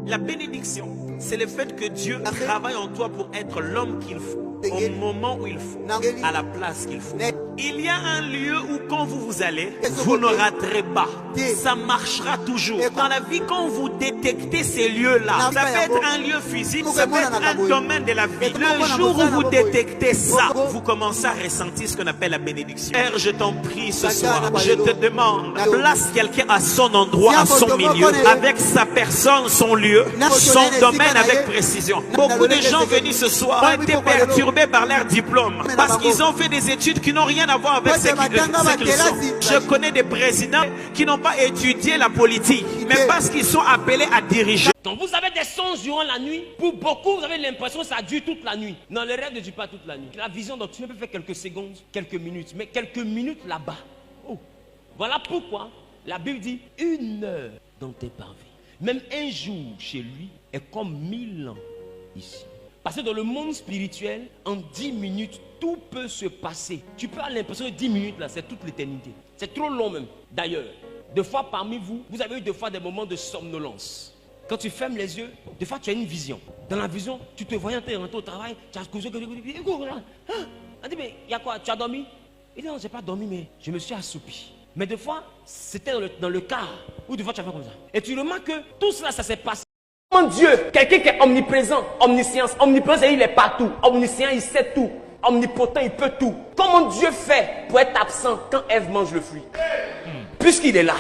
La bénédiction, c'est le fait que Dieu travaille en toi pour être l'homme qu'il faut, au moment où il faut, à la place qu'il faut. Il y a un lieu où quand vous allez, vous ne raterez pas. Ça marchera toujours. Dans la vie, quand vous détectez ces lieux-là, ça peut être un lieu physique, ça peut être un domaine de la vie. Le jour où vous détectez ça, vous commencez à ressentir ce qu'on appelle la bénédiction. Père, je t'en prie ce soir, je te demande, place quelqu'un à son endroit, à son milieu, avec sa personne, son lieu, son domaine avec précision. Beaucoup de gens venus ce soir ont été perturbés par leur diplôme parce qu'ils ont fait des études qui n'ont rien à voir avec ce qu'ils sont. Je connais des présidents qui n'ont pas étudié la politique, mais parce qu'ils sont appelés à diriger. Quand vous avez des songes durant la nuit, pour beaucoup, vous avez l'impression que ça dure toute la nuit. Non, le rêve ne dure pas toute la nuit. La vision, donc, tu ne peux faire quelques secondes, quelques minutes, mais quelques minutes là-bas. Oh. Voilà pourquoi la Bible dit 1 heure dans tes parvis. Même un jour chez lui est comme 1000 ans ici. Parce que dans le monde spirituel, en 10 minutes, tout peut se passer. Tu peux avoir l'impression que 10 minutes là, c'est toute l'éternité. C'est trop long même. D'ailleurs, des fois parmi vous, vous avez eu des fois des moments de somnolence. Quand tu fermes les yeux, des fois tu as une vision. Dans la vision, tu te voyais rentrer au travail, tu as causé. On dit, mais il y a quoi? Tu as dormi? Il dit, non, je n'ai pas dormi, mais je me suis assoupi. Mais des fois, c'était dans le car, ou des fois tu as fait comme ça. Et tu remarques que tout cela, ça s'est passé. Comment Dieu, quelqu'un qui est omniprésent, omniscience, omniprésent, il est partout. Omniscient, il sait tout. Omnipotent, il peut tout. Comment Dieu fait pour être absent quand Ève mange le fruit? Puisqu'il est là.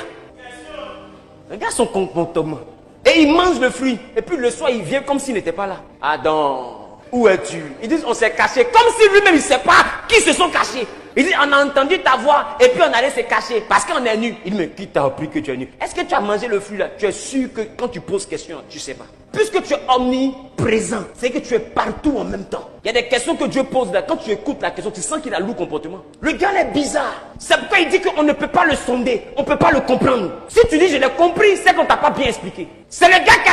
Regarde son comportement. Et il mange le fruit. Et puis le soir, il vient comme s'il n'était pas là. Adam, où es-tu? Ils disent, on s'est caché. Comme si lui-même, il ne sait pas qui se sont cachés. Il dit, on a entendu ta voix et puis on allait se cacher parce qu'on est nu. Il dit, mais qui t'a appris que tu es nu? Est-ce que tu as mangé le fruit là? Tu es sûr que quand tu poses question, tu ne sais pas. Puisque tu es omniprésent, c'est que tu es partout en même temps. Il y a des questions que Dieu pose là. Quand tu écoutes la question, tu sens qu'il a lourd comportement. Le gars est bizarre. C'est pourquoi il dit qu'on ne peut pas le sonder. On ne peut pas le comprendre. Si tu dis, je l'ai compris, c'est qu'on ne t'a pas bien expliqué. C'est le gars qui a